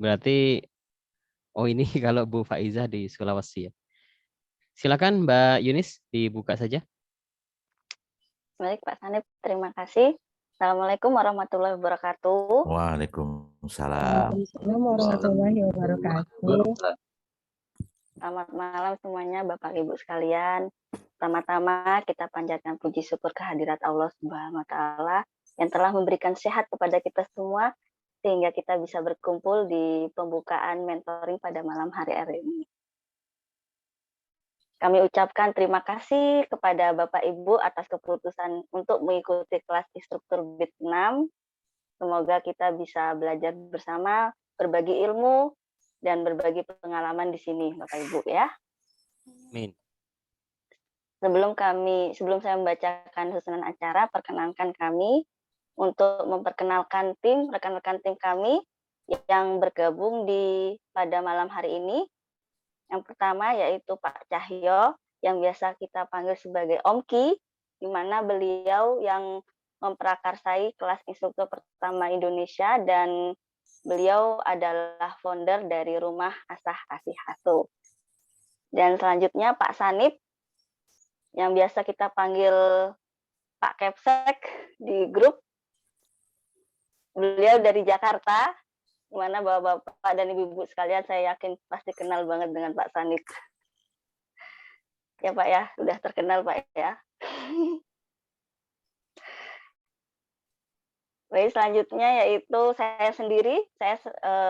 Berarti, oh ini kalau Bu Faiza di Sulawesi ya. Silakan Mbak Yunis dibuka saja. Baik Pak Sanip, terima kasih. Assalamualaikum warahmatullahi wabarakatuh. Waalaikumsalam. Waalaikumsalam warahmatullahi wabarakatuh. Selamat malam semuanya Bapak Ibu sekalian. Pertama-tama kita panjatkan puji syukur kehadirat Allah Subhanahu wa taala yang telah memberikan sehat kepada kita semua sehingga kita bisa berkumpul di pembukaan mentoring pada malam hari ini. Kami ucapkan terima kasih kepada Bapak Ibu atas keputusan untuk mengikuti kelas instruktur BIT 6. Semoga kita bisa belajar bersama, berbagi ilmu, dan berbagi pengalaman di sini, Bapak Ibu ya. Amin. Sebelum saya membacakan susunan acara, perkenankan kami untuk memperkenalkan rekan-rekan tim kami yang bergabung pada malam hari ini. Yang pertama yaitu Pak Cahyo, yang biasa kita panggil sebagai Om Ki, di mana beliau yang memprakarsai kelas instruktur pertama Indonesia dan beliau adalah founder dari Rumah Asah Asih Asuh. Dan selanjutnya Pak Sanip, yang biasa kita panggil Pak Kepsek di grup. Beliau dari Jakarta, di mana Bapak dan Ibu-ibu sekalian saya yakin pasti kenal banget dengan Pak Sanip. Ya Pak ya, sudah terkenal Pak ya. Baik, selanjutnya yaitu saya sendiri, saya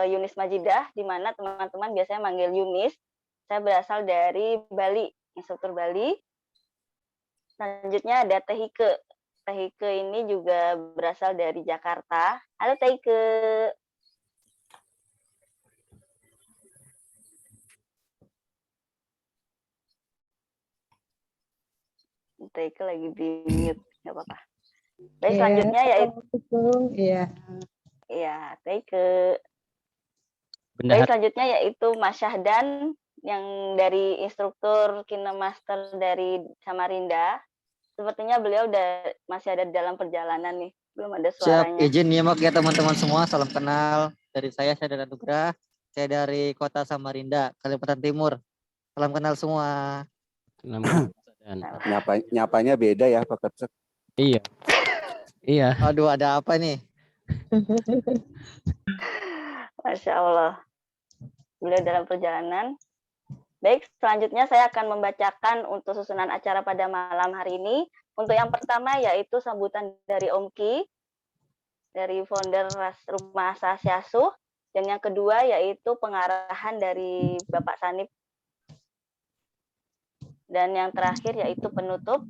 Yunis Majidah, di mana teman-teman biasanya manggil Yunis. Saya berasal dari Bali, instruktur Bali. Selanjutnya ada Tehike. Tehike ini juga berasal dari Jakarta. Halo Tehike. Tehike lagi di mute, nggak apa-apa. Baik, selanjutnya yaitu Iya, Tehike. Baik, selanjutnya yaitu Mas Syahdan yang dari instruktur Kinemaster dari Samarinda. Sepertinya beliau masih ada dalam perjalanan nih, belum ada suaranya. Siap, izin nyimak ya teman-teman semua, salam kenal. Dari saya Syahdan Anugrah, saya dari kota Samarinda, Kalimantan Timur. Salam kenal semua. Nyapanya beda ya Pak Kepsek? Iya. Iya. Aduh, ada apa nih? Masya Allah. Beliau dalam perjalanan. Baik, selanjutnya saya akan membacakan untuk susunan acara pada malam hari ini. Untuk yang pertama yaitu sambutan dari Om Ki, dari founder Rumah Asah Asih Asuh. Dan yang kedua yaitu pengarahan dari Bapak Sanip. Dan yang terakhir yaitu penutup.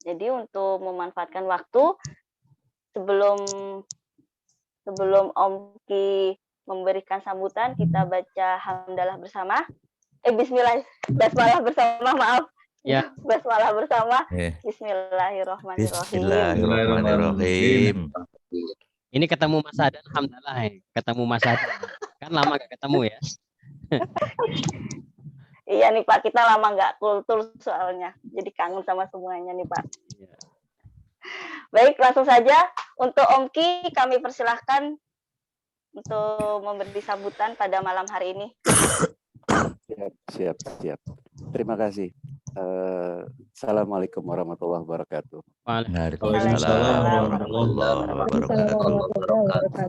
Jadi untuk memanfaatkan waktu, sebelum Om Ki memberikan sambutan, kita baca hamdalah bersama. Basmalah bersama, maaf. Ya. Basmalah bersama. Bismillahirrahmanirrahim. Bismillahirrahmanirrahim. Ini ketemu Mas Adan, alhamdulillah ya. Ketemu Mas Adan. Kan lama gak ketemu ya. Iya nih Pak, kita lama nggak kultur soalnya. Jadi kangen sama semuanya nih Pak. Ya. Baik, langsung saja. Untuk Om Ki, kami persilahkan untuk memberi sambutan pada malam hari ini. Siap. Terima kasih. Assalamualaikum warahmatullahi wabarakatuh. Waalaikumsalam warahmatullahi wabarakatuh.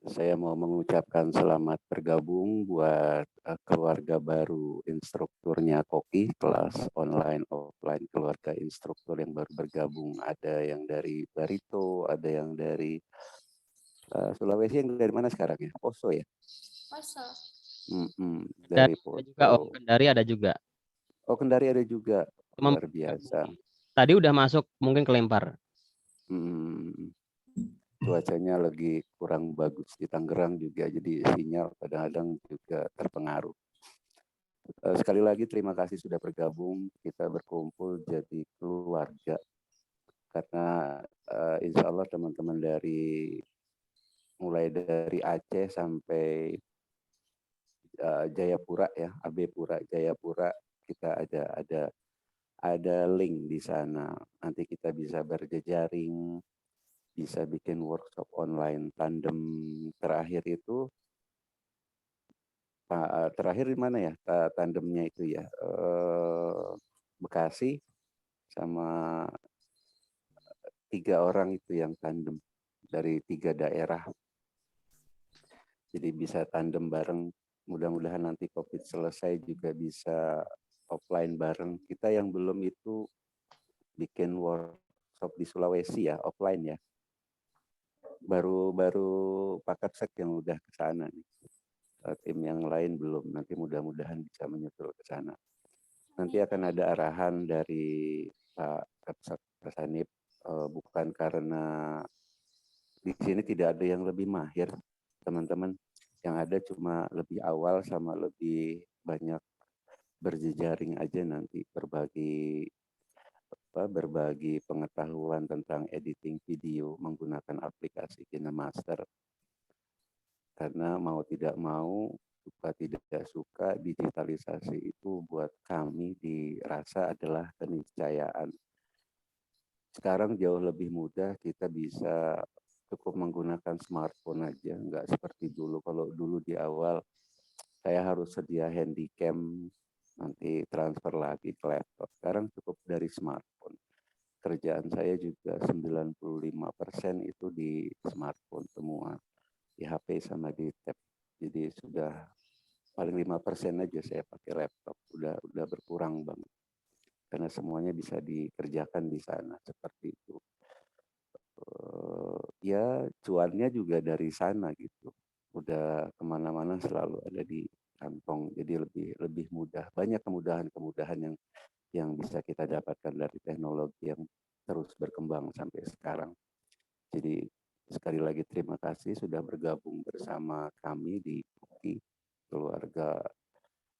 Saya mau mengucapkan selamat bergabung buat keluarga baru instrukturnya Koki, kelas online offline keluarga instruktur yang baru bergabung. Ada yang dari Barito, ada yang dari Sulawesi, yang dari mana sekarang ya? Poso ya? Poso. Dari Poso. Juga Kendari ada juga. Oh, Kendari ada juga. Luar biasa. Tadi udah masuk mungkin ke Lempar. Cuacanya lagi kurang bagus di Tangerang juga, jadi sinyal kadang-kadang juga terpengaruh. Sekali lagi terima kasih sudah bergabung, kita berkumpul jadi keluarga. Karena insya Allah teman-teman mulai dari Aceh sampai Jayapura ya, AB Pura, Jayapura, kita ada link di sana. Nanti kita bisa berjejaring, bisa bikin workshop online tandem. Terakhir itu terakhir di mana ya tandemnya itu ya, Bekasi sama 3 orang itu yang tandem dari 3 daerah. Jadi bisa tandem bareng. Mudah-mudahan nanti COVID selesai juga bisa offline bareng. Kita yang belum itu bikin workshop di Sulawesi ya, offline ya. Baru Pak Kapsek yang udah ke sana nih. Tim yang lain belum. Nanti mudah-mudahan bisa menyusul ke sana. Nanti akan ada arahan dari Pak Kapsek Sanip, bukan karena di sini tidak ada yang lebih mahir, teman-teman. Yang ada cuma lebih awal sama lebih banyak berjejaring aja nanti berbagi pengetahuan tentang editing video menggunakan aplikasi KineMaster. Karena mau tidak mau, suka tidak suka, digitalisasi itu buat kami dirasa adalah keniscayaan. Sekarang jauh lebih mudah, kita bisa cukup menggunakan smartphone aja, nggak seperti dulu. Kalau dulu di awal saya harus sedia handycam, nanti transfer lagi ke laptop. Sekarang cukup dari smartphone. Kerjaan saya juga 95% itu di smartphone semua, di HP sama di tab. Jadi sudah paling 5% aja saya pakai laptop. Udah berkurang banget. Karena semuanya bisa dikerjakan di sana seperti itu. Ya cuannya juga dari sana gitu. Udah kemana-mana selalu ada di kantong, jadi lebih mudah. Banyak kemudahan-kemudahan yang bisa kita dapatkan dari teknologi yang terus berkembang sampai sekarang. Jadi sekali lagi terima kasih sudah bergabung bersama kami di Koki, keluarga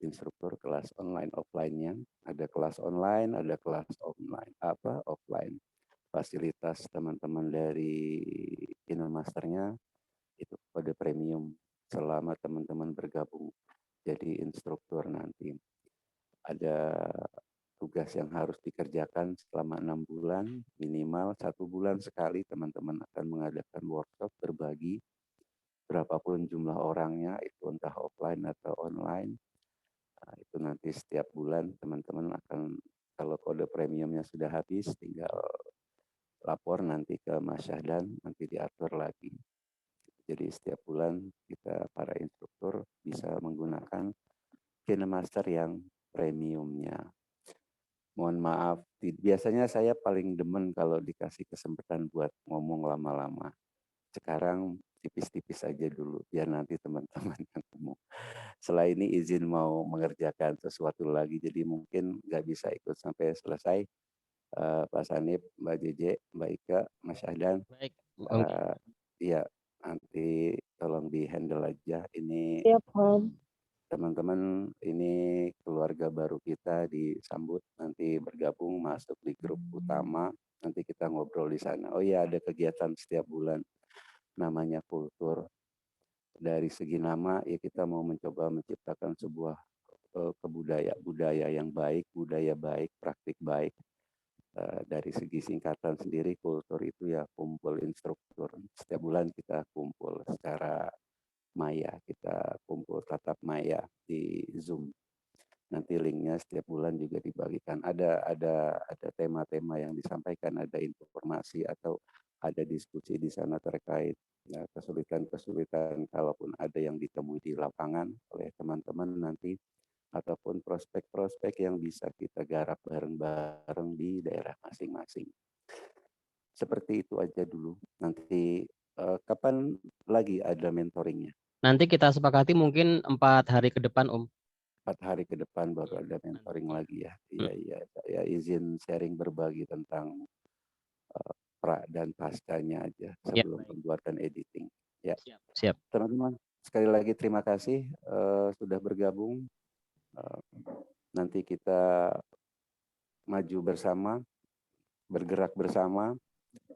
instruktur kelas online offline-nya. Ada kelas online, ada kelas offline. Fasilitas teman-teman dari KineMaster-nya itu kode premium selama teman-teman bergabung jadi instruktur nanti. Ada tugas yang harus dikerjakan selama 6 bulan, minimal 1 bulan sekali teman-teman akan mengadakan workshop berbagi berapapun jumlah orangnya, itu entah offline atau online. Nah, itu nanti setiap bulan teman-teman akan, kalau kode premiumnya sudah habis, tinggal lapor nanti ke Mas Syahdan, nanti diatur lagi. Jadi setiap bulan kita para instruktur bisa menggunakan KineMaster yang premiumnya. Mohon maaf, biasanya saya paling demen kalau dikasih kesempatan buat ngomong lama-lama. Sekarang tipis-tipis aja dulu, biar nanti teman-teman yang ngomong. Setelah ini izin mau mengerjakan sesuatu lagi, jadi mungkin nggak bisa ikut sampai selesai. Pak Sanip, Mbak Jeje, Mbak Ika, Mas Syahdan. Baik. Iya, nanti tolong di-handle aja. Ini Siap, Om. teman-teman, ini keluarga baru kita disambut, nanti bergabung masuk di grup utama, nanti kita ngobrol di sana. Oh iya, ada kegiatan setiap bulan, namanya kultur. Dari segi nama, ya kita mau mencoba menciptakan sebuah budaya yang baik, budaya baik, praktik baik. Dari segi singkatan sendiri, kultur itu ya kumpul instruktur. Setiap bulan kita kumpul secara maya, kita kumpul tatap maya di Zoom. Nanti linknya setiap bulan juga dibagikan. Ada tema-tema yang disampaikan, ada informasi atau ada diskusi di sana terkait kesulitan-kesulitan kalaupun ada yang ditemui di lapangan oleh teman-teman nanti, ataupun prospek-prospek yang bisa kita garap bareng-bareng di daerah masing-masing. Seperti itu aja dulu. Nanti kapan lagi ada mentoringnya? Nanti kita sepakati mungkin 4 hari ke depan, Om. 4 hari ke depan baru ada mentoring lagi ya. Iya, saya izin sharing berbagi tentang pra dan paskanya aja sebelum pembuatan editing. Ya, Siap. teman-teman, sekali lagi terima kasih sudah bergabung. Nanti kita maju bersama, bergerak bersama.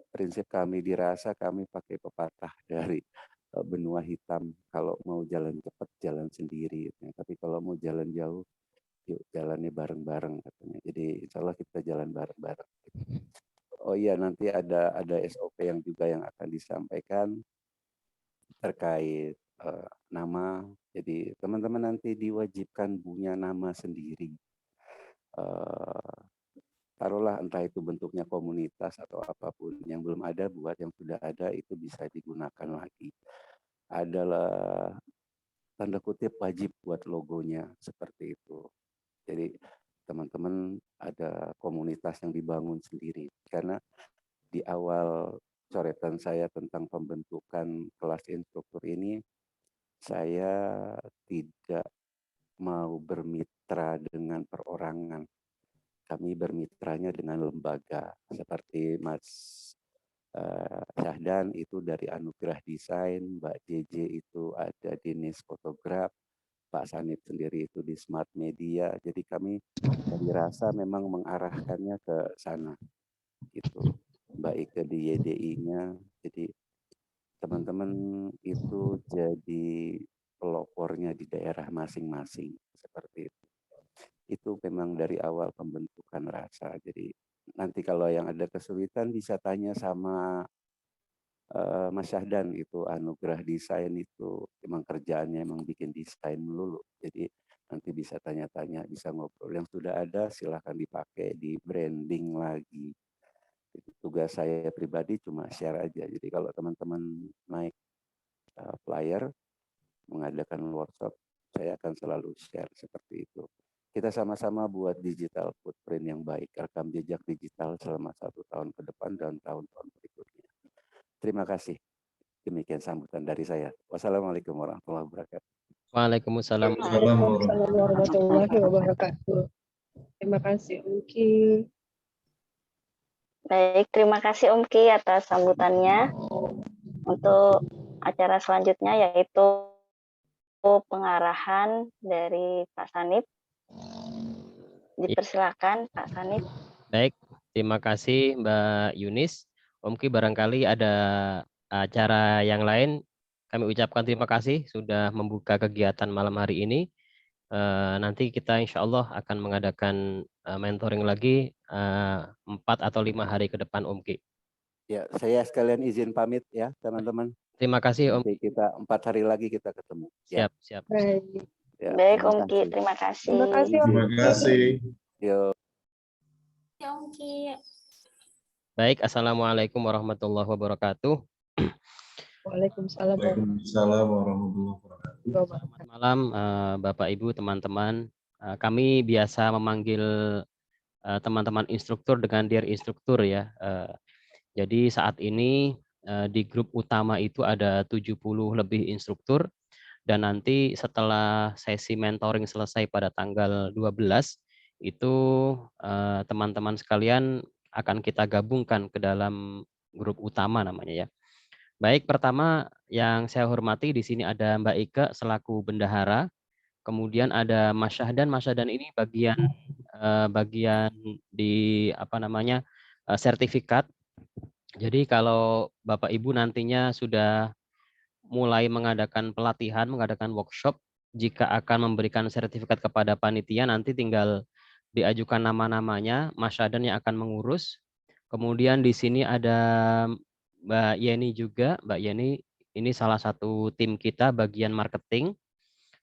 Prinsip kami dirasa kami pakai pepatah dari benua hitam. Kalau mau jalan cepat, jalan sendiri. Tapi kalau mau jalan jauh, yuk jalannya bareng-bareng katanya. Jadi insya Allah kita jalan bareng-bareng. Oh iya, nanti ada SOP yang juga yang akan disampaikan terkait nama, Jadi teman-teman nanti diwajibkan punya nama sendiri. Taruhlah entah itu bentuknya komunitas atau apapun yang belum ada, buat yang sudah ada itu bisa digunakan lagi. Adalah tanda kutip wajib buat logonya seperti itu. Jadi teman-teman ada komunitas yang dibangun sendiri, karena di awal coretan saya tentang pembentukan kelas instruktur ini, saya tidak mau bermitra dengan perorangan. Kami bermitranya dengan lembaga seperti Mas Syahdan itu dari Anugerah Desain, Mbak JJ itu ada di Nis Fotograf, Pak Sanip sendiri itu di Smart Media. Jadi kami dari rasa memang mengarahkannya ke sana gitu. Mbak Ike di YDI-nya. Jadi teman-teman itu jadi pelopornya di daerah masing-masing seperti itu. Itu memang dari awal pembentukan rasa. Jadi nanti kalau yang ada kesulitan bisa tanya sama Mas Syahdan itu Anugerah Desain itu emang kerjaannya emang bikin desain melulu. Jadi nanti bisa tanya-tanya, bisa ngobrol. Yang sudah ada silahkan dipakai di branding lagi. Tugas saya pribadi cuma share aja. Jadi kalau teman-teman naik flyer, mengadakan workshop, saya akan selalu share seperti itu. Kita sama-sama buat digital footprint yang baik, rekam jejak digital selama 1 tahun ke depan dan tahun-tahun berikutnya. Terima kasih. Demikian sambutan dari saya. Wassalamualaikum warahmatullahi wabarakatuh. Waalaikumsalam. Waalaikumsalam warahmatullahi wabarakatuh. Terima kasih Om Ki. Baik, terima kasih Om Ki atas sambutannya. Untuk acara selanjutnya yaitu pengarahan dari Pak Sanip. Dipersilakan Pak Sanip. Baik, terima kasih Mbak Yunis. Om Ki barangkali ada acara yang lain. Kami ucapkan terima kasih sudah membuka kegiatan malam hari ini. Nanti kita insya Allah akan mengadakan mentoring lagi 4 atau 5 hari ke depan Om Ki. Ya, saya sekalian izin pamit ya teman-teman. Terima kasih Om. Nanti kita 4 hari lagi kita ketemu. Siap, siap. Baik. Ya, Baik terima Om Ki, kasih. terima kasih. Terima kasih Om Terima Ki. kasih. Yo. Om Ki. Baik, Assalamualaikum warahmatullahi wabarakatuh. Waalaikumsalam Waalaikumsalam warahmatullahi wabarakatuh. wabarakatuh. Selamat malam Bapak Ibu teman-teman. Kami biasa memanggil teman-teman instruktur dengan Dear Instruktur ya. Jadi saat ini di grup utama itu ada 70 lebih instruktur, dan nanti setelah sesi mentoring selesai pada tanggal 12 itu teman-teman sekalian akan kita gabungkan ke dalam grup utama namanya ya. Baik, pertama yang saya hormati di sini ada Mbak Ike selaku bendahara, kemudian ada Mas Syahdan. Mas Syahdan ini bagian di apa namanya sertifikat. Jadi kalau Bapak Ibu nantinya sudah mulai mengadakan pelatihan, mengadakan workshop, jika akan memberikan sertifikat kepada panitia, nanti tinggal diajukan nama-namanya, Mas Syahdan yang akan mengurus. Kemudian di sini ada Mbak Yeni juga. Mbak Yeni ini salah satu tim kita bagian marketing.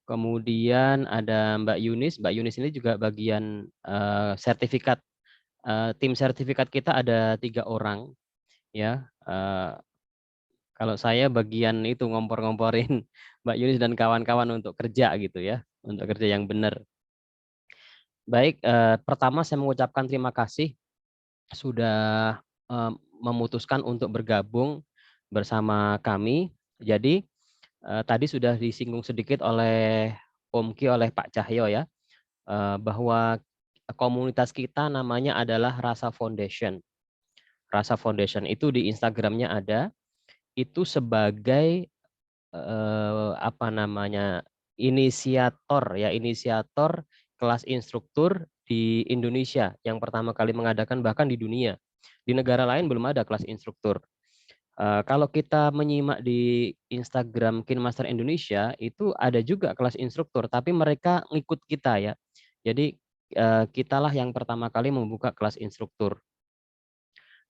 Kemudian ada Mbak Yunis. Mbak Yunis ini juga bagian sertifikat. Tim sertifikat kita ada 3 orang. Ya, kalau saya bagian itu ngompor-ngomporin Mbak Yunis dan kawan-kawan untuk kerja gitu ya, untuk kerja yang benar. Baik, pertama saya mengucapkan terima kasih sudah memutuskan untuk bergabung bersama kami. Jadi tadi sudah disinggung sedikit oleh Om Ki, oleh Pak Cahyo ya, bahwa komunitas kita namanya adalah Rasa Foundation. Rasa Foundation itu di Instagramnya ada, itu sebagai apa namanya inisiator ya, inisiator kelas instruktur di Indonesia yang pertama kali mengadakan, bahkan di dunia. Di negara lain belum ada kelas instruktur. Kalau kita menyimak di Instagram Kinemaster Indonesia itu ada juga kelas instruktur, tapi mereka ngikut kita ya. Jadi kitalah yang pertama kali membuka kelas instruktur.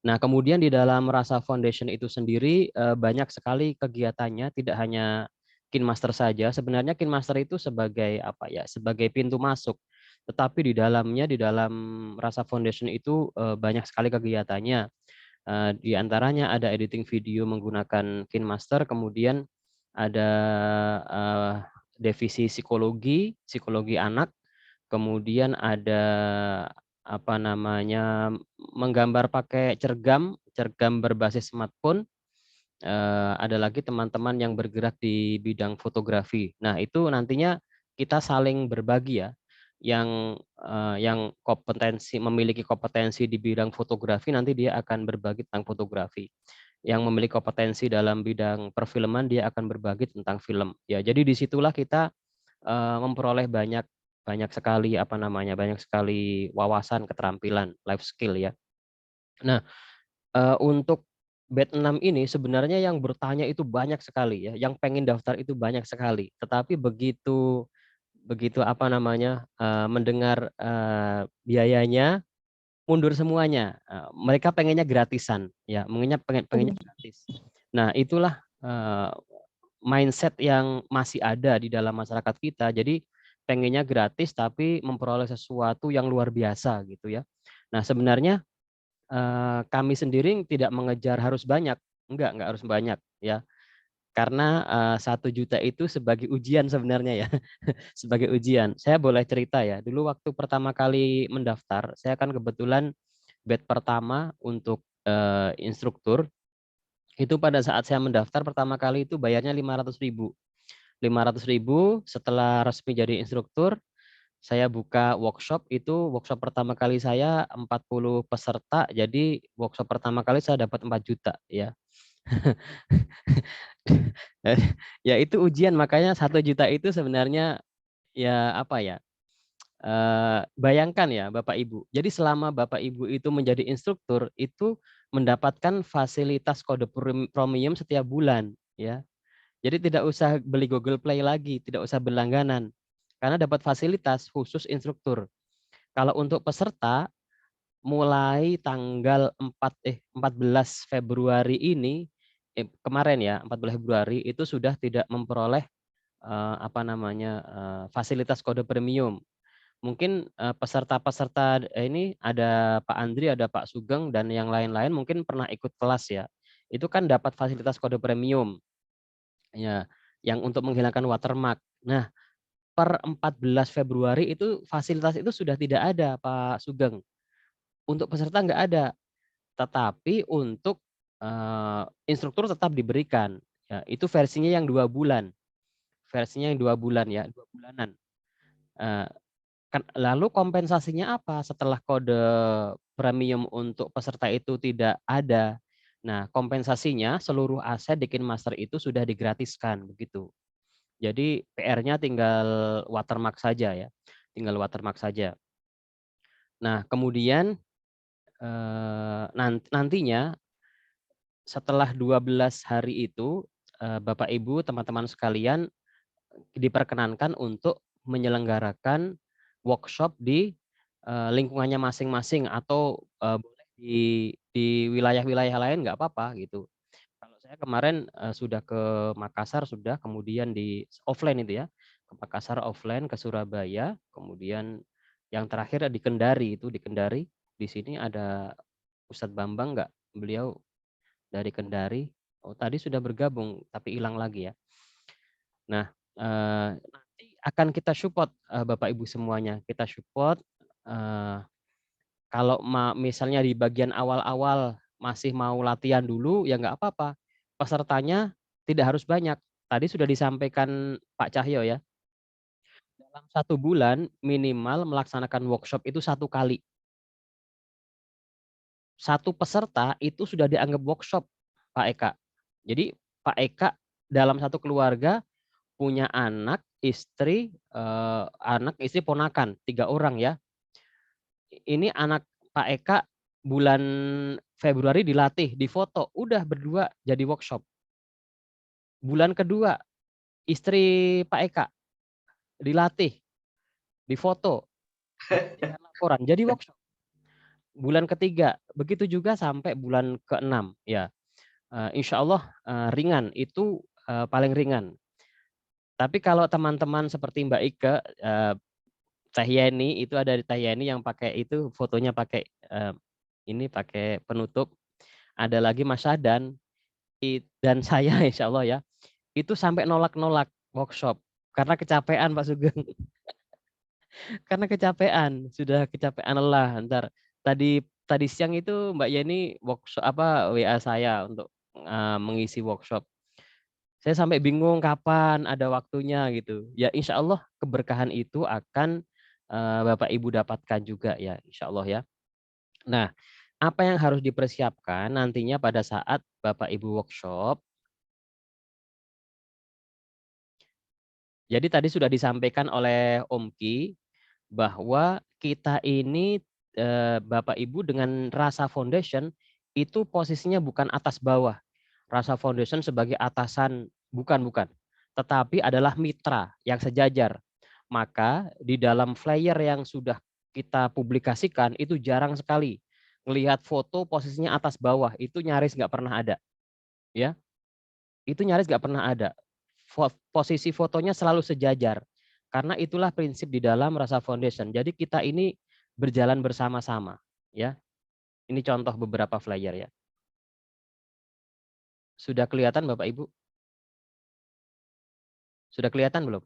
Nah, kemudian di dalam Rasa Foundation itu sendiri banyak sekali kegiatannya, tidak hanya KinMaster saja. Sebenarnya KinMaster itu sebagai apa ya? Sebagai pintu masuk. Tetapi di dalamnya, di dalam Rasa Foundation itu banyak sekali kegiatannya. Di antaranya ada editing video menggunakan KinMaster, kemudian ada divisi psikologi, psikologi anak, kemudian ada apa namanya menggambar pakai cergam berbasis smartphone. Ada lagi teman-teman yang bergerak di bidang fotografi. Nah, itu nantinya kita saling berbagi ya. Yang memiliki kompetensi di bidang fotografi nanti dia akan berbagi tentang fotografi. Yang memiliki kompetensi dalam bidang perfilman dia akan berbagi tentang film. Ya, jadi disitulah kita memperoleh banyak sekali banyak sekali wawasan, keterampilan, life skill ya. Nah, untuk batch 6 ini sebenarnya yang bertanya itu banyak sekali ya, yang pengen daftar itu banyak sekali. Tetapi begitu mendengar biayanya mundur semuanya. Mereka pengennya gratisan ya, pengennya gratis. Nah, itulah mindset yang masih ada di dalam masyarakat kita. Jadi pengennya gratis tapi memperoleh sesuatu yang luar biasa gitu ya. Nah, sebenarnya kami sendiri tidak mengejar harus banyak, enggak harus banyak ya. Karena 1 juta itu sebagai ujian sebenarnya ya, sebagai ujian. Saya boleh cerita ya, dulu waktu pertama kali mendaftar, saya kan kebetulan batch pertama untuk instruktur, itu pada saat saya mendaftar pertama kali itu bayarnya 500.000. 500.000 setelah resmi jadi instruktur, saya buka workshop, itu workshop pertama kali saya 40 peserta, jadi workshop pertama kali saya dapat 4 juta ya. Ya itu ujian, makanya 1 juta itu sebenarnya ya apa ya, bayangkan ya Bapak Ibu, jadi selama Bapak Ibu itu menjadi instruktur, itu mendapatkan fasilitas kode premium setiap bulan ya. Jadi tidak usah beli Google Play lagi, tidak usah berlangganan, karena dapat fasilitas khusus instruktur. Kalau untuk peserta, mulai tanggal 14 Februari ini, kemarin ya, 14 Februari itu sudah tidak memperoleh fasilitas kode premium. Mungkin peserta-peserta ini ada Pak Andri, ada Pak Sugeng, dan yang lain-lain mungkin pernah ikut kelas ya. Itu kan dapat fasilitas kode premium. Ya, yang untuk menghilangkan watermark. Nah, per 14 Februari itu fasilitas itu sudah tidak ada, Pak Sugeng. Untuk peserta nggak ada, tetapi untuk instruktur tetap diberikan. Ya, itu versinya yang 2 bulan. Versinya yang 2 bulan ya, 2 bulanan. Lalu kompensasinya apa setelah kode premium untuk peserta itu tidak ada? Nah, kompensasinya seluruh aset di KinMaster itu sudah digratiskan begitu. Jadi PR-nya tinggal watermark saja ya, tinggal watermark saja. Nah, kemudian nantinya setelah 12 hari itu, Bapak Ibu, teman-teman sekalian diperkenankan untuk menyelenggarakan workshop di lingkungannya masing-masing atau boleh di wilayah-wilayah lain nggak apa-apa gitu. Kalau saya kemarin sudah ke Makassar, sudah, kemudian di offline itu ya, ke Makassar offline, ke Surabaya, kemudian yang terakhir di Kendari, itu di Kendari. Di sini ada Ustadz Bambang nggak? Beliau dari Kendari. Oh, tadi sudah bergabung tapi hilang lagi ya. Nah, nanti akan kita support Bapak Ibu semuanya. Kita support kalau misalnya di bagian awal-awal masih mau latihan dulu ya nggak apa-apa. Pesertanya tidak harus banyak. Tadi sudah disampaikan Pak Cahyo ya. Dalam 1 bulan minimal melaksanakan workshop itu 1 kali. 1 peserta itu sudah dianggap workshop, Pak Eka. Jadi Pak Eka dalam 1 keluarga punya anak, istri, ponakan, 3 orang ya. Ini anak Pak Eka bulan Februari dilatih, difoto, udah berdua jadi workshop. Bulan kedua, istri Pak Eka dilatih, difoto, laporan, jadi workshop. Bulan ketiga, begitu juga sampai bulan ke-6 ya. Insya Allah ringan, itu paling ringan. Tapi kalau teman-teman seperti Mbak Ike, Teh Yeni, itu ada di Teh Yeni yang pakai itu fotonya pakai ini pakai penutup. Ada lagi Mas Sadan dan saya insya Allah ya, itu sampai nolak-nolak workshop karena kecapean Pak Sugeng. Karena kecapean, sudah kecapean lelah. Ntar tadi siang itu Mbak Yeni workshop WA saya untuk mengisi workshop. Saya sampai bingung kapan ada waktunya gitu. Ya insya Allah keberkahan itu akan Bapak Ibu dapatkan juga ya insya Allah ya. Nah, apa yang harus dipersiapkan nantinya pada saat Bapak Ibu workshop. Jadi tadi sudah disampaikan oleh Om Ki bahwa kita ini Bapak Ibu dengan Rasa Foundation itu posisinya bukan atas bawah. Rasa Foundation sebagai atasan bukan, tetapi adalah mitra yang sejajar. Maka di dalam flyer yang sudah kita publikasikan itu jarang sekali melihat foto posisinya atas bawah, itu nyaris nggak pernah ada. Ya, itu nyaris nggak pernah ada. Posisi fotonya selalu sejajar. Karena itulah prinsip di dalam Rasa Foundation. Jadi kita ini berjalan bersama-sama, ya. Ini contoh beberapa flyer ya. Sudah kelihatan Bapak Ibu? Sudah kelihatan belum?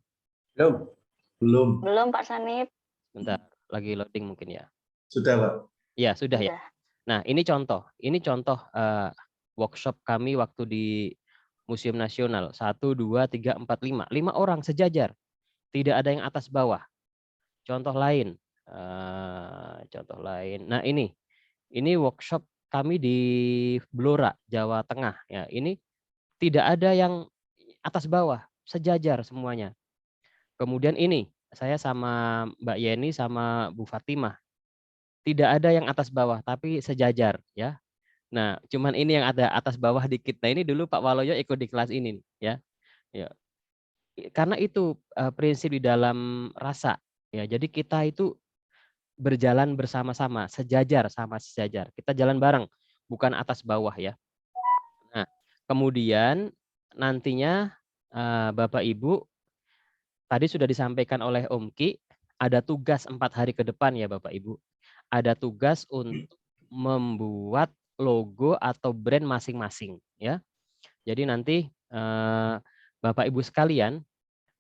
Belum. Belum Pak Sanip. Bentar, lagi loading mungkin ya. Sudah, Pak. Ya, sudah ya. Sudah. Nah, ini contoh workshop kami waktu di Museum Nasional. 1, 2, 3, 4, 5. 5 orang sejajar. Tidak ada yang atas bawah. Contoh lain. Nah, ini workshop kami di Blora, Jawa Tengah. Ya, ini tidak ada yang atas bawah, sejajar semuanya. Kemudian ini, saya sama Mbak Yeni sama Bu Fatimah. Tidak ada yang atas bawah, tapi sejajar. Ya. Nah, cuman ini yang ada atas bawah dikit. Nah, ini dulu Pak Waloyo ikut di kelas ini. Ya. Karena itu prinsip di dalam rasa. Ya, jadi kita itu berjalan bersama-sama, sejajar sama sejajar. Kita jalan bareng, bukan atas bawah ya. Nah, kemudian nantinya Bapak Ibu tadi sudah disampaikan oleh Om Ki, ada tugas 4 hari ke depan ya Bapak Ibu. Ada tugas untuk membuat logo atau brand masing-masing ya. Jadi nanti Bapak Ibu sekalian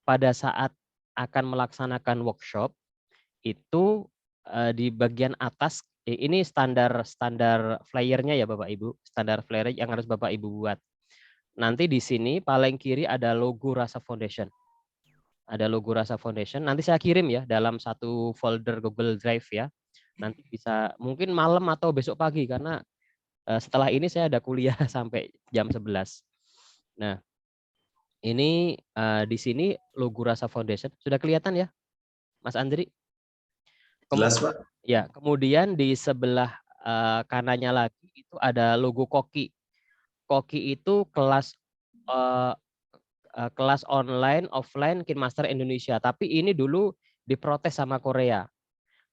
pada saat akan melaksanakan workshop itu di bagian atas ini standar flyernya ya Bapak Ibu, standar flyer yang harus Bapak Ibu buat. Nanti di sini paling kiri ada logo Rasa Foundation. Ada logo Rasa Foundation. Nanti saya kirim ya dalam satu folder Google Drive ya. Nanti bisa mungkin malam atau besok pagi karena setelah ini saya ada kuliah sampai jam 11. Nah, ini di sini logo Rasa Foundation sudah kelihatan ya, Mas Andri? Jelas, Pak. Ya, kemudian di sebelah kanannya lagi itu ada logo Koki. Koki itu kelas kelas online offline Kinemaster Indonesia. Tapi ini dulu diprotes sama Korea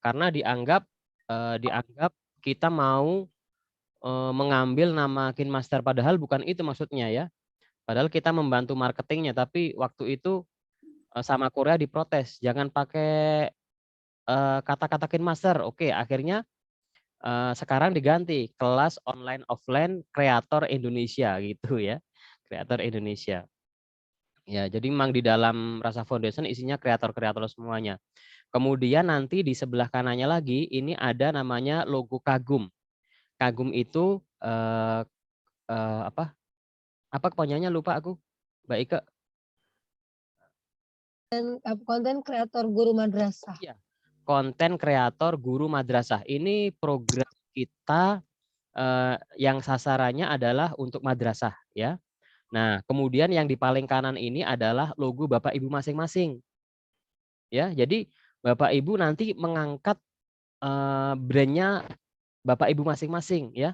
karena dianggap kita mau mengambil nama Kinemaster, padahal bukan itu maksudnya ya. Padahal kita membantu marketingnya, tapi waktu itu sama Korea diprotes, jangan pakai kata-kata Kinemaster. Oke, akhirnya sekarang diganti kelas online offline kreator Indonesia gitu ya, kreator Indonesia. Ya, jadi memang di dalam Rasa Foundation isinya kreator-kreator semuanya. Kemudian nanti di sebelah kanannya lagi ini ada namanya logo Kagum. Kagum itu apa kepanjangannya lupa aku, Mbak Ike. Konten kreator guru madrasah. Iya. Konten kreator guru madrasah. Ini program kita yang sasarannya adalah untuk madrasah ya. Nah, kemudian yang di paling kanan ini adalah logo Bapak Ibu masing-masing. Ya, jadi Bapak Ibu nanti mengangkat brandnya Bapak Ibu masing-masing ya.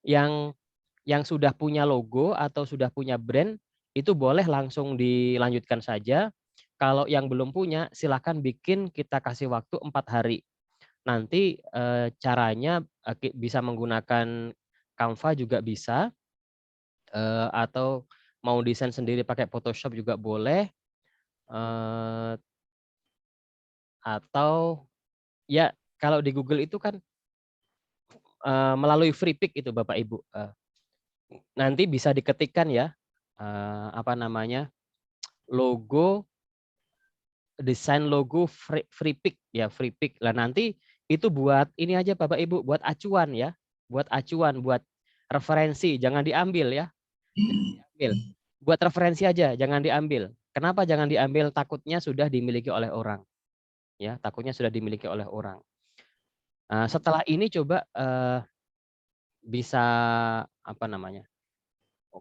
Yang sudah punya logo atau sudah punya brand itu boleh langsung dilanjutkan saja. Kalau yang belum punya silakan bikin, kita kasih waktu 4 hari. Nanti caranya bisa menggunakan Canva juga bisa, atau mau desain sendiri pakai Photoshop juga boleh. eh, atau ya kalau di Google itu kan melalui free pick itu Bapak Ibu. Nanti bisa diketikkan ya apa namanya logo, desain logo free pick ya, free pick lah. Nanti itu buat ini aja Bapak Ibu, buat acuan ya, buat acuan, buat referensi, jangan diambil ya, diambil. Buat referensi aja, jangan diambil. Kenapa jangan diambil? Takutnya sudah dimiliki oleh orang ya, takutnya sudah dimiliki oleh orang. Setelah ini coba bisa apa namanya,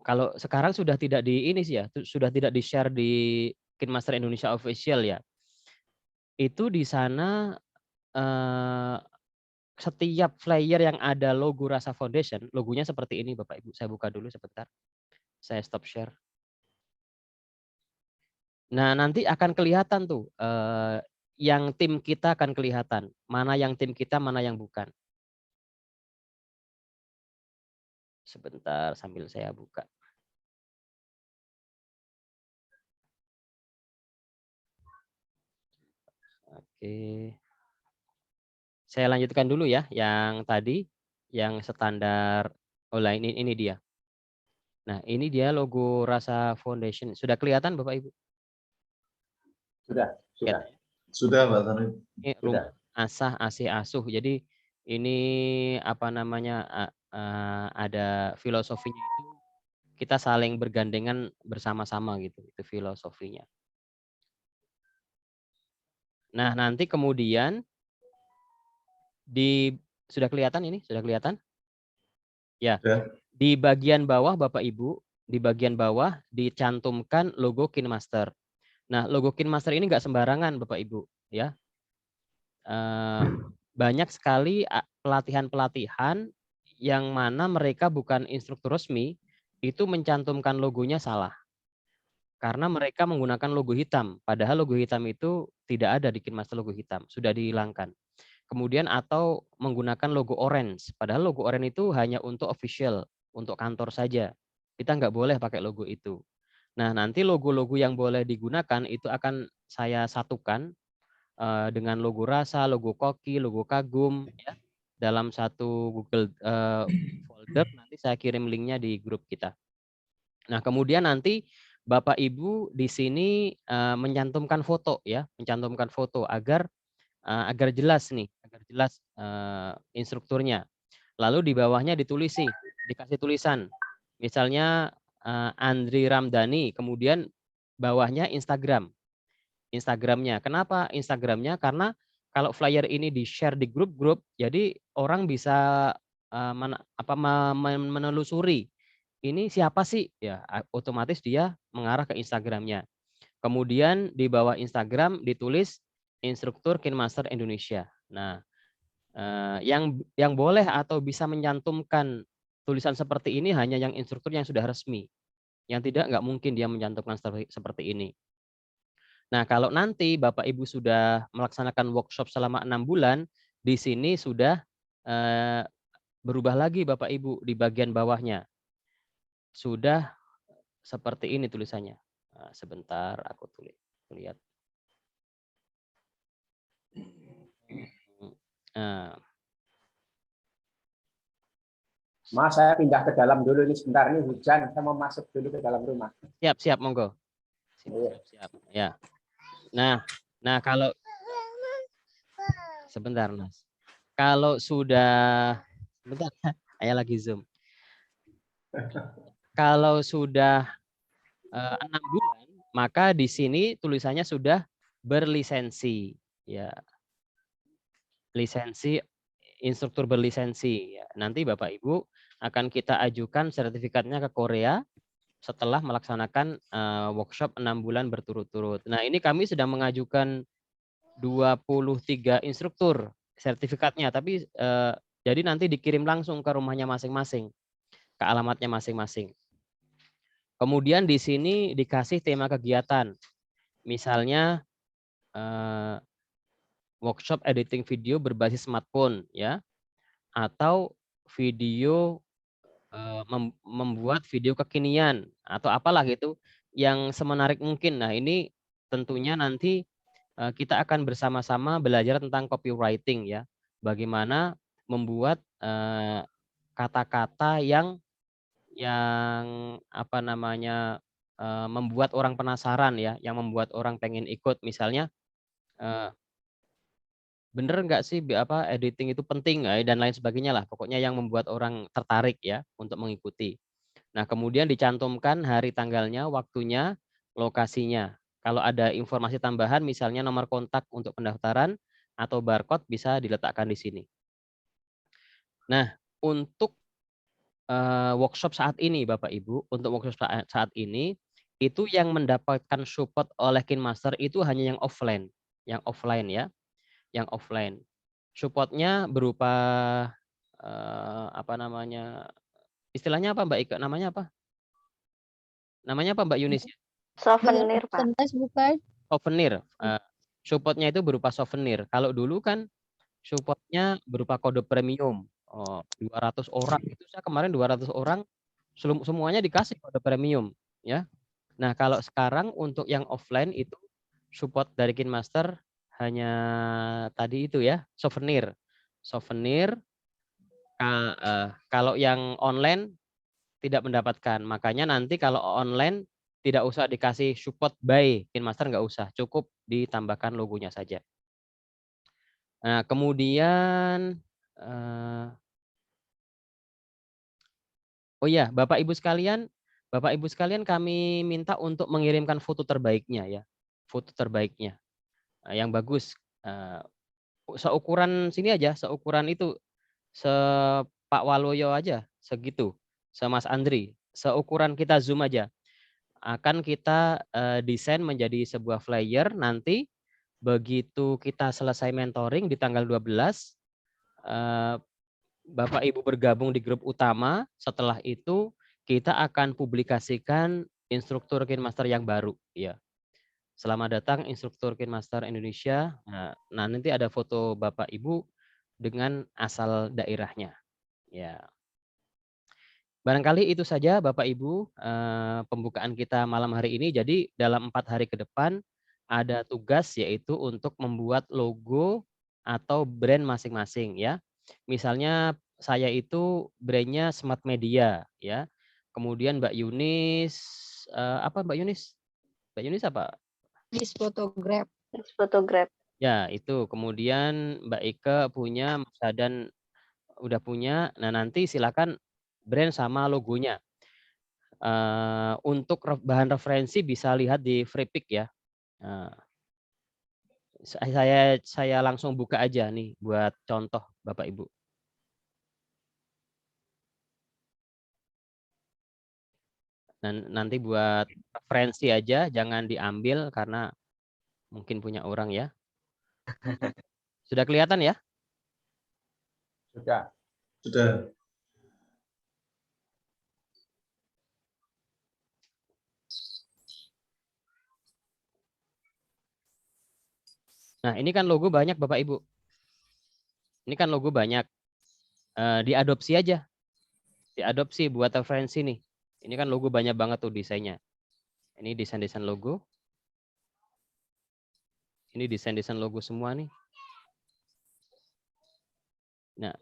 kalau sekarang sudah tidak di ini sih ya, sudah tidak di share di KinMaster Indonesia Official ya. Itu di sana setiap flyer yang ada logo Rasa Foundation, logonya seperti ini Bapak Ibu. Saya buka dulu sebentar. Saya stop share. Nah, nanti akan kelihatan tuh yang tim kita akan kelihatan. Mana yang tim kita, mana yang bukan. Sebentar sambil saya buka. Oke. Saya lanjutkan dulu ya yang tadi yang standar online ini dia. Nah, ini dia logo Rasa Foundation. Sudah kelihatan Bapak Ibu? Sudah. Ya. Sudah, Pak Tani. Ini rumah asah, asih, asuh. Jadi ini apa namanya ada filosofinya itu kita saling bergandengan bersama-sama gitu. Itu filosofinya. Nah, nanti kemudian sudah kelihatan ini? Sudah kelihatan? Ya. Sudah. Di bagian bawah Bapak Ibu, di bagian bawah dicantumkan logo KinMaster. Nah, logo KinMaster ini nggak sembarangan Bapak Ibu ya. Banyak sekali pelatihan-pelatihan yang mana mereka bukan instruktur resmi itu mencantumkan logonya salah. Karena mereka menggunakan logo hitam, padahal logo hitam itu tidak ada di KinMaster, logo hitam, sudah dihilangkan. Kemudian atau menggunakan logo orange, padahal logo orange itu hanya untuk official, untuk kantor saja. Kita nggak boleh pakai logo itu. Nah, nanti logo-logo yang boleh digunakan itu akan saya satukan dengan logo Rasa, logo Koki, logo Kagum ya, dalam satu Google folder. Nanti saya kirim linknya di grup kita. Nah, kemudian nanti Bapak Ibu di sini mencantumkan foto ya, mencantumkan foto agar jelas nih, agar jelas instrukturnya. Lalu di bawahnya ditulis sih, dikasih tulisan. Misalnya Andri Ramdhani, kemudian bawahnya Instagramnya. Kenapa Instagramnya? Karena kalau flyer ini di-share di grup-grup, jadi orang bisa menelusuri ini siapa sih? Ya, otomatis dia mengarah ke Instagramnya. Kemudian di bawah Instagram ditulis instruktur KinMaster Indonesia. Nah, yang boleh atau bisa mencantumkan tulisan seperti ini hanya yang instruktur yang sudah resmi. Yang tidak, nggak mungkin dia mencantumkan seperti ini. Nah, kalau nanti Bapak Ibu sudah melaksanakan workshop selama 6 bulan, di sini sudah berubah lagi Bapak Ibu di bagian bawahnya. Sudah seperti ini tulisannya. Nah, sebentar aku lihat. Nah. Mas, saya pindah ke dalam dulu ini sebentar, ini hujan, saya mau masuk dulu ke dalam rumah. Siap, monggo. Siap. Ya. Nah kalau sebentar Mas. Kalau sudah sebentar, saya lagi Zoom. Kalau sudah 6 bulan, maka di sini tulisannya sudah berlisensi, ya. Lisensi, instruktur berlisensi. Ya. Nanti Bapak Ibu akan kita ajukan sertifikatnya ke Korea setelah melaksanakan workshop 6 bulan berturut-turut. Nah, ini kami sedang mengajukan 23 instruktur sertifikatnya, tapi jadi nanti dikirim langsung ke rumahnya masing-masing, ke alamatnya masing-masing. Kemudian di sini dikasih tema kegiatan, misalnya workshop editing video berbasis smartphone, ya, atau video membuat video kekinian atau apalah gitu yang semenarik mungkin. Nah, ini tentunya nanti kita akan bersama-sama belajar tentang copywriting ya. Bagaimana membuat kata-kata yang apa namanya membuat orang penasaran ya, yang membuat orang pengen ikut. Misalnya bener nggak sih apa editing itu penting dan lain sebagainya lah. Pokoknya yang membuat orang tertarik ya untuk mengikuti. Nah, kemudian dicantumkan hari tanggalnya, waktunya, lokasinya. Kalau ada informasi tambahan misalnya nomor kontak untuk pendaftaran atau barcode bisa diletakkan di sini. Nah, untuk workshop saat ini Bapak Ibu, untuk workshop saat ini itu yang mendapatkan support oleh KinMaster itu hanya yang offline ya. Yang offline. Supportnya berupa apa namanya? Istilahnya apa Mbak Ika? Namanya apa? Namanya apa Mbak Yunis? Souvenir, Pak. Bukan? Souvenir. Supportnya itu berupa souvenir. Kalau dulu kan supportnya berupa kode premium. 200 orang itu saya kemarin 200 orang semuanya dikasih kode premium ya. Nah, kalau sekarang untuk yang offline itu support dari KinMaster hanya tadi itu ya, souvenir. Kalau yang online tidak mendapatkan. Makanya nanti kalau online tidak usah dikasih support by KinMaster, nggak usah, cukup ditambahkan logonya saja. Nah, kemudian oh ya, Bapak Ibu sekalian kami minta untuk mengirimkan foto terbaiknya ya. Foto terbaiknya. Yang bagus. Seukuran sini aja, seukuran itu Pak Waloyo aja segitu. Mas Andri, seukuran kita zoom aja. Akan kita desain menjadi sebuah flyer nanti begitu kita selesai mentoring di tanggal 12 Bapak Ibu bergabung di grup utama, setelah itu kita akan publikasikan instruktur KinMaster yang baru ya. Selamat datang instruktur KinMaster Indonesia. Nah, nanti ada foto Bapak Ibu dengan asal daerahnya. Ya. Barangkali itu saja Bapak Ibu pembukaan kita malam hari ini. Jadi dalam 4 hari ke depan ada tugas yaitu untuk membuat logo atau brand masing-masing ya. Misalnya saya itu brandnya Smart Media ya. Kemudian Mbak Yunis apa Mbak Yunis? Mbak Yunis apa? Photograph. Photograph. Ya, itu. Kemudian Mbak Ike punya, Mas Dadan udah punya. Nah, nanti silakan brand sama logonya. Untuk bahan referensi bisa lihat di Freepik ya. Saya langsung buka aja nih buat contoh Bapak Ibu. Dan nanti buat referensi aja, jangan diambil karena mungkin punya orang ya. Sudah kelihatan ya? Sudah. Sudah. Nah, ini kan logo banyak Bapak Ibu. Ini kan logo banyak. Diadopsi aja. Diadopsi buat referensi nih. Ini kan logo banyak banget tuh desainnya. Ini desain-desain logo. Ini desain-desain logo semua nih. Nah,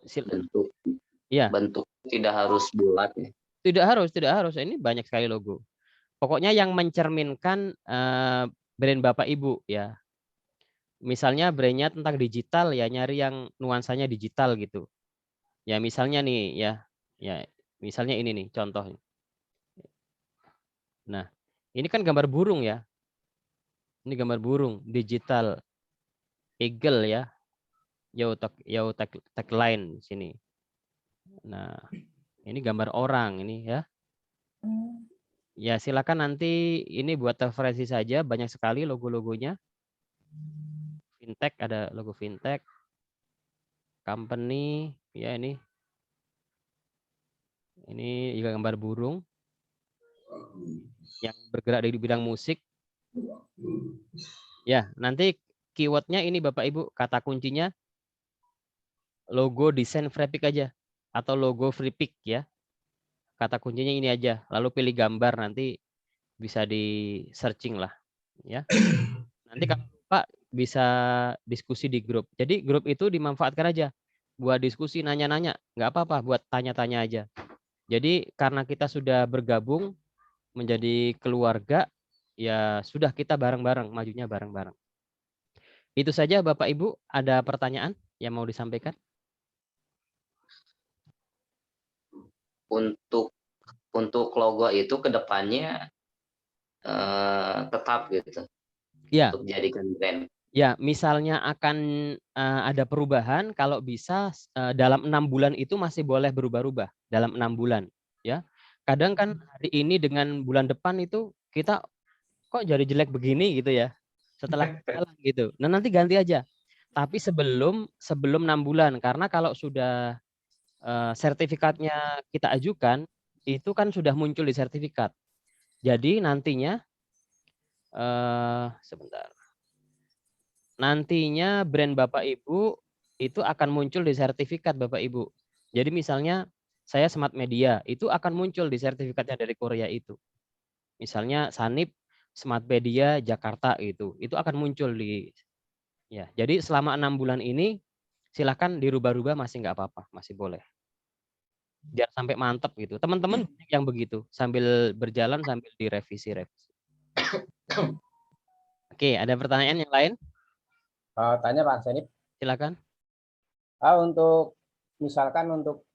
bentuk tidak harus bulat ya. Tidak harus. Ini banyak sekali logo. Pokoknya yang mencerminkan brand Bapak Ibu ya. Misalnya brandnya tentang digital ya, nyari yang nuansanya digital gitu. Ya misalnya nih ya misalnya ini nih contoh. Nah, ini kan gambar burung ya. Ini gambar burung digital eagle ya. Yo tagline sini. Nah, ini gambar orang ini ya. Ya silakan nanti ini buat referensi saja, banyak sekali logo-logonya. Fintech, ada logo fintech. Company ya ini. Ini juga gambar burung yang bergerak di bidang musik. Ya, nanti keywordnya ini Bapak Ibu, kata kuncinya logo desain Freepik aja atau logo Freepik ya. Kata kuncinya ini aja, lalu pilih gambar, nanti bisa di searching lah. Ya. Nanti kalau lupa bisa diskusi di grup. Jadi grup itu dimanfaatkan aja buat diskusi, nanya-nanya, nggak apa-apa, buat tanya-tanya aja. Jadi karena kita sudah bergabung menjadi keluarga, ya sudah kita bareng-bareng, majunya bareng-bareng. Itu saja Bapak Ibu, ada pertanyaan yang mau disampaikan? Untuk logo itu ke depannya tetap gitu. Ya. Untuk jadikan brand. Ya, misalnya akan ada perubahan, kalau bisa dalam 6 bulan itu masih boleh berubah-ubah dalam 6 bulan, ya. Kadang kan hari ini dengan bulan depan itu kita kok jadi jelek begini gitu ya. Setelah jalan gitu. Nah, nanti ganti aja. Tapi sebelum 6 bulan, karena kalau sudah sertifikatnya kita ajukan, itu kan sudah muncul di sertifikat. Jadi nantinya sebentar. Nantinya brand Bapak Ibu itu akan muncul di sertifikat Bapak Ibu. Jadi misalnya saya Smart Media, itu akan muncul di sertifikatnya dari Korea itu. Misalnya Sanip Smart Media Jakarta itu akan muncul di ya. Jadi selama 6 bulan ini silahkan dirubah-rubah, masih nggak apa-apa, masih boleh. Biar sampai mantap gitu. Teman-teman yang begitu sambil berjalan sambil direvisi-revisi. Oke, ada pertanyaan yang lain? Tanya Pak Sanip. Silakan. Untuk misalkan untuk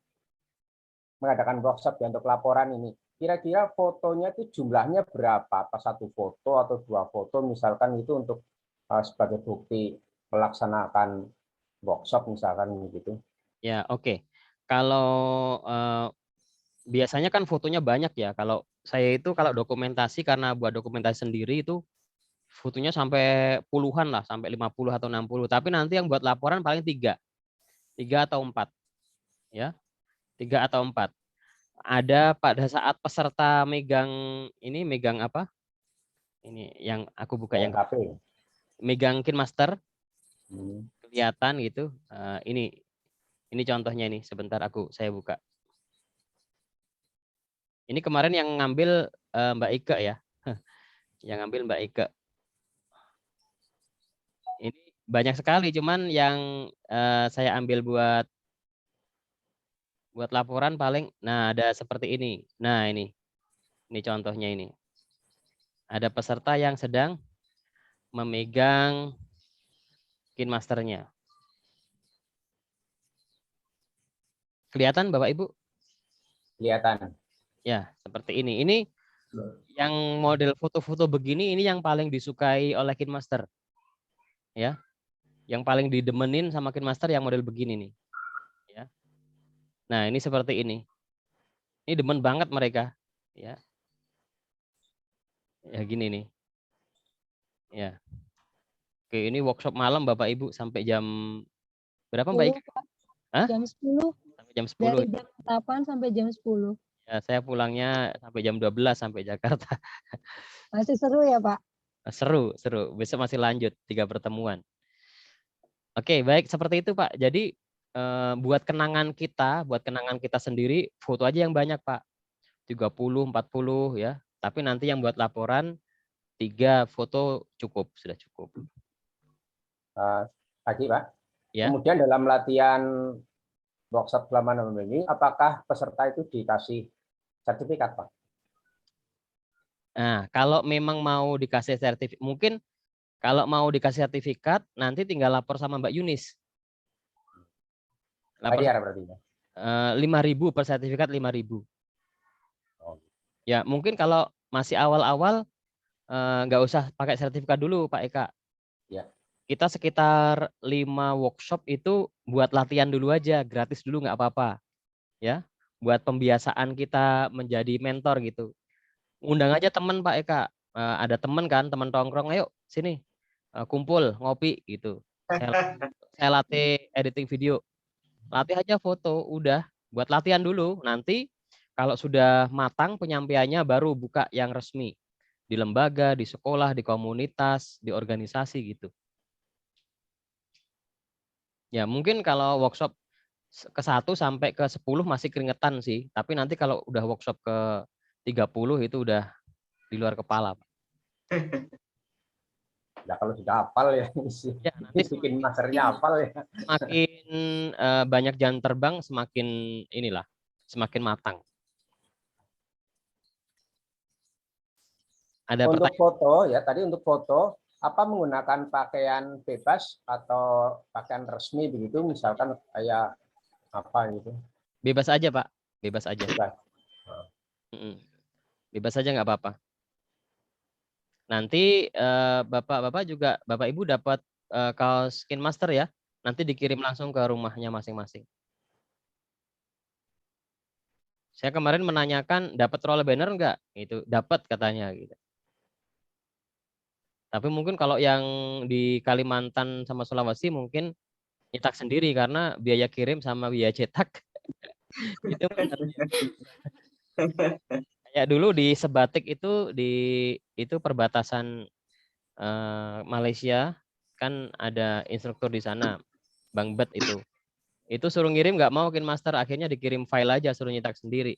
mengadakan workshop ya, untuk laporan ini, kira-kira fotonya itu jumlahnya berapa? Apa 1 foto atau 2 foto misalkan itu untuk sebagai bukti melaksanakan workshop misalkan gitu. Ya, oke. Kalau biasanya kan fotonya banyak ya. Kalau saya itu kalau dokumentasi, karena buat dokumentasi sendiri itu fotonya sampai puluhan lah, sampai 50 atau 60. Tapi nanti yang buat laporan paling 3 atau 4. Ya. 3 atau 4. Ada pada saat peserta megang apa? Ini yang aku buka yang HP. Megang KineMaster. Kelihatan gitu. Ini contohnya ini, sebentar saya buka. Ini kemarin yang ngambil Mbak Ike ya. Yang ngambil Mbak Ike. Ini banyak sekali, cuman yang saya ambil buat laporan paling, nah ada seperti ini. Nah ini contohnya ini. Ada peserta yang sedang memegang KineMaster-nya. Kelihatan Bapak Ibu? Kelihatan. Ya, seperti ini. Ini yang model foto-foto begini, ini yang paling disukai oleh KineMaster. Ya. Yang paling didemenin sama KineMaster yang model begini nih. Ya. Nah, ini seperti ini. Ini demen banget mereka, ya. Ya gini nih. Ya. Oke, ini workshop malam Bapak Ibu sampai jam berapa Mbak Ika? Jam 10. Sampai jam 10. Dari jam 8 sampai jam 10. Ya, saya pulangnya sampai jam 12 sampai Jakarta. Masih seru ya, Pak? Seru. Besok masih lanjut 3 pertemuan. Oke, baik seperti itu Pak. Jadi buat kenangan kita sendiri, foto aja yang banyak Pak. 30, 40 ya. Tapi nanti yang buat laporan 3 foto cukup, sudah cukup. Lagi Pak. Ya. Kemudian dalam latihan workshop selama 6 ini, apakah peserta itu dikasih sertifikat Pak? Nah, kalau memang mau dikasih sertifikat, mungkin kalau mau dikasih sertifikat, nanti tinggal lapor sama Mbak Yunis. Lapor, bayar berarti ya? 5.000 per sertifikat, 5.000. Ya, mungkin kalau masih awal-awal nggak usah pakai sertifikat dulu Pak Eka. Ya. Kita sekitar 5 workshop itu buat latihan dulu aja, gratis dulu nggak apa-apa. Ya, buat pembiasaan kita menjadi mentor gitu. Undang aja teman Pak Eka. Ada teman kan, teman tongkrong, ayo sini kumpul ngopi gitu. Saya latih editing video. Latih aja foto, udah buat latihan dulu. Nanti kalau sudah matang penyampaiannya baru buka yang resmi. Di lembaga, di sekolah, di komunitas, di organisasi gitu. Ya, mungkin kalau workshop ke 1 sampai ke 10 masih keringetan sih. Tapi nanti kalau udah workshop ke 30 itu udah di luar kepala. kalau sudah hafal ya, Ya, nanti bikin masternya hafal ya. semakin banyak jam terbang, semakin inilah, semakin matang. Ada Untuk pertanyaan? foto ya, tadi untuk foto, apa menggunakan pakaian bebas atau pakaian resmi begitu, misalkan kayak apa gitu? Bebas aja, Pak. Bebas aja. Bebas. Bebas aja nggak apa-apa. Nanti Bapak-Bapak juga, Bapak Ibu dapat kaos Skin Master ya. Nanti dikirim langsung ke rumahnya masing-masing. Saya kemarin menanyakan dapat roll banner nggak? Itu dapat katanya gitu. Tapi mungkin kalau yang di Kalimantan sama Sulawesi mungkin nyetak sendiri karena biaya kirim sama biaya cetak. Itu kayak dulu di Sebatik itu perbatasan Malaysia kan ada instruktur di sana, Bang Bet itu. Itu suruh ngirim nggak mau Kin Master, akhirnya dikirim file aja suruh nyetak sendiri.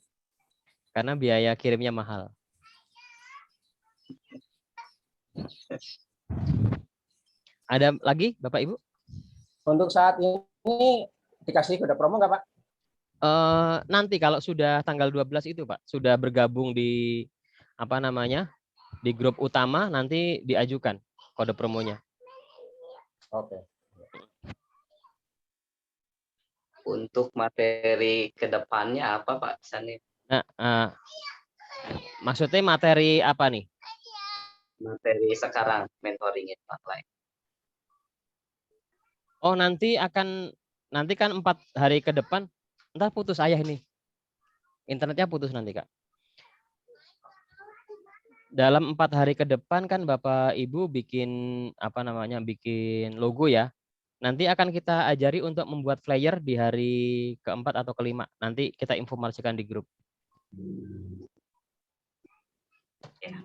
Karena biaya kirimnya mahal. Ada lagi Bapak Ibu? Untuk saat ini dikasih kode promo nggak Pak? Nanti kalau sudah tanggal 12 itu Pak, sudah bergabung di apa namanya? Di grup utama nanti diajukan kode promonya. Oke. Untuk materi kedepannya apa Pak Sani? Nah, maksudnya materi apa nih? Materi sekarang mentoring online. Oh nanti kan 4 hari ke depan, entah putus ayah ini. Internetnya putus nanti Kak. Dalam 4 hari ke depan kan Bapak Ibu bikin apa namanya, bikin logo ya. Nanti akan kita ajari untuk membuat flyer di hari keempat atau kelima. Nanti kita informasikan di grup. Ya.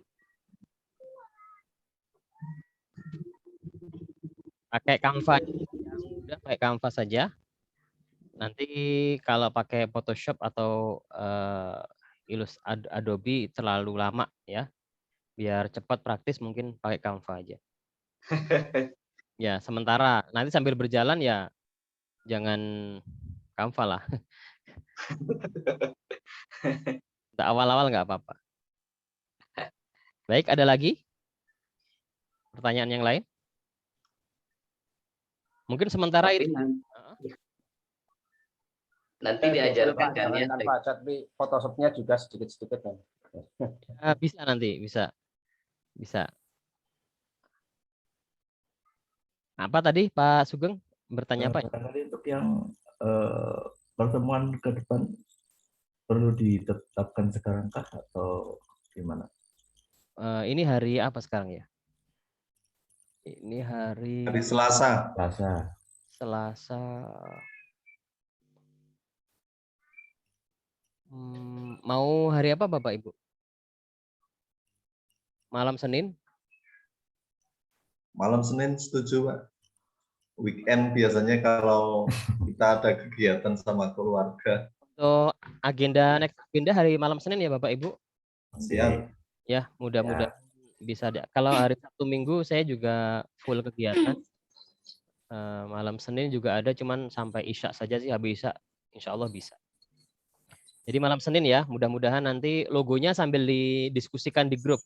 Pakai Canva, udah pakai Canva saja. Nanti kalau pakai Photoshop atau Adobe terlalu lama ya. Biar cepat praktis mungkin pakai Canva aja. Ya, sementara nanti sambil berjalan ya jangan Canva lah. Awal-awal nggak apa-apa. Baik, ada lagi pertanyaan yang lain? Mungkin sementara ini. Nanti diajarkan kan ya. Pak, tapi Photoshopnya juga sedikit-sedikit kan. Bisa nanti, bisa. Apa tadi Pak Sugeng bertanya apa? Tadi untuk yang pertemuan ke depan perlu ditetapkan sekarang kah atau gimana? Ini hari apa sekarang ya? Ini hari Selasa. Selasa. Mau hari apa Bapak Ibu? Malam Senin? Malam Senin setuju Pak. Weekend biasanya kalau kita ada kegiatan sama keluarga. Untuk next agenda hari malam Senin ya Bapak Ibu? Siap. Ya, mudah-mudahan bisa. Kalau hari Sabtu Minggu saya juga full kegiatan. Malam Senin juga ada, cuman sampai Isya saja sih, habis Isya insya Allah bisa. Jadi malam Senin ya, mudah-mudahan nanti logonya sambil didiskusikan di grup.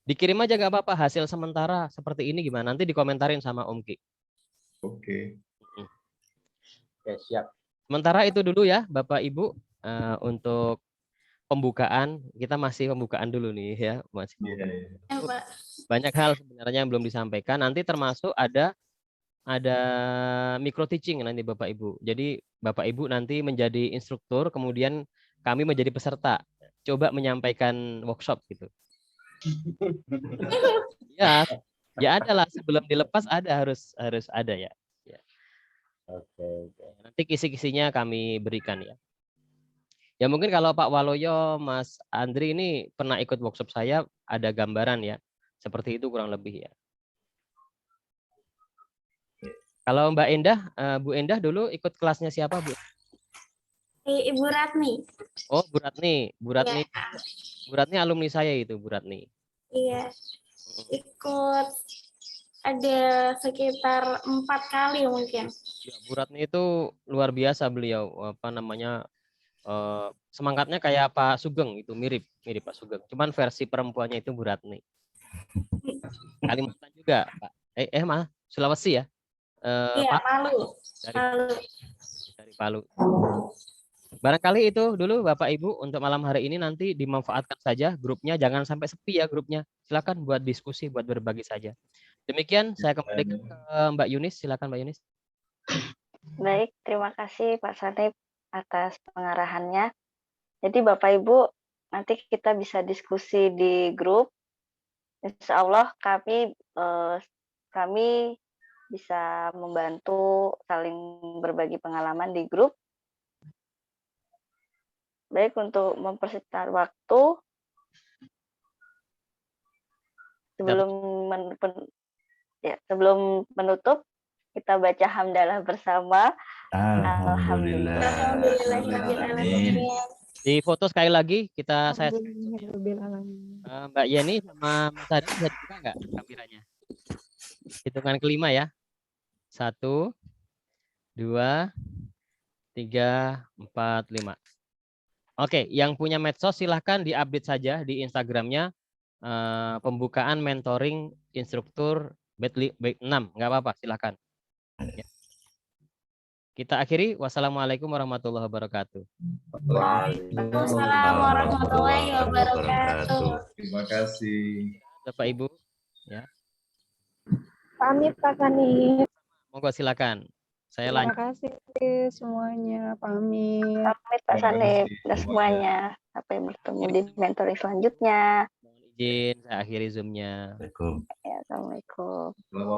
Dikirim aja nggak apa-apa, hasil sementara seperti ini gimana, nanti dikomentarin sama Om Ki. Oke. Oke, siap. Sementara itu dulu ya Bapak Ibu, untuk pembukaan, kita masih pembukaan dulu nih ya. Masih banyak hal sebenarnya yang belum disampaikan, nanti termasuk ada micro teaching nanti Bapak Ibu. Jadi Bapak Ibu nanti menjadi instruktur, kemudian kami menjadi peserta, coba menyampaikan workshop gitu. Ya adalah sebelum dilepas harus ada ya. Oke. Nanti kisi-kisinya kami berikan ya. Ya mungkin kalau Pak Waloyo, Mas Andri ini pernah ikut workshop saya, ada gambaran ya. Seperti itu kurang lebih ya. Kalau Mbak Endah, Bu Endah dulu ikut kelasnya siapa Bu? Ibu Ratni. Oh Bu Ratni. Bu Ratni alumni saya itu Bu Ratni. Iya. Ikut ada sekitar 4 kali mungkin. Ya, Bu Ratni itu luar biasa beliau, semangatnya kayak Pak Sugeng, itu mirip Pak Sugeng. Cuman versi perempuannya itu Bu Ratni. Kalimantan juga, Pak. Sulawesi ya? Iya, Palu. Dari Palu. Barangkali itu dulu Bapak Ibu untuk malam hari ini, nanti dimanfaatkan saja grupnya, jangan sampai sepi ya grupnya. Silakan buat diskusi, buat berbagi saja. Demikian saya kembali ke Mbak Yunis, silakan Mbak Yunis. Baik, terima kasih Pak Sanib atas pengarahannya. Jadi Bapak Ibu, nanti kita bisa diskusi di grup. Insya Allah kami bisa membantu saling berbagi pengalaman di grup. Baik, untuk mempersingkat waktu, sebelum menutup, kita baca hamdalah bersama. Alhamdulillah. Di foto sekali lagi saya Mbak Yeni sama Mas Adi bisa dibuka nggak kameranya? Hitungan kelima ya. 1, 2, 3, 4, 5. Oke, yang punya medsos silahkan diupdate saja di Instagramnya pembukaan mentoring instruktur batch 6, nggak apa-apa, silahkan. Ya. Kita akhiri. Wassalamualaikum warahmatullahi wabarakatuh. Waalaikumsalam warahmatullahi wabarakatuh. Terima kasih. Bapak Ibu, ya. Pamit Pak Sanib. Monggo silakan. Saya Terima lanjut. kasih semuanya. Pamit. Pamit Pak Sanib dan semuanya. Sampai bertemu di mentoring selanjutnya. Mohon izin saya akhiri Zoom-nya. Ya, Assalamualaikum.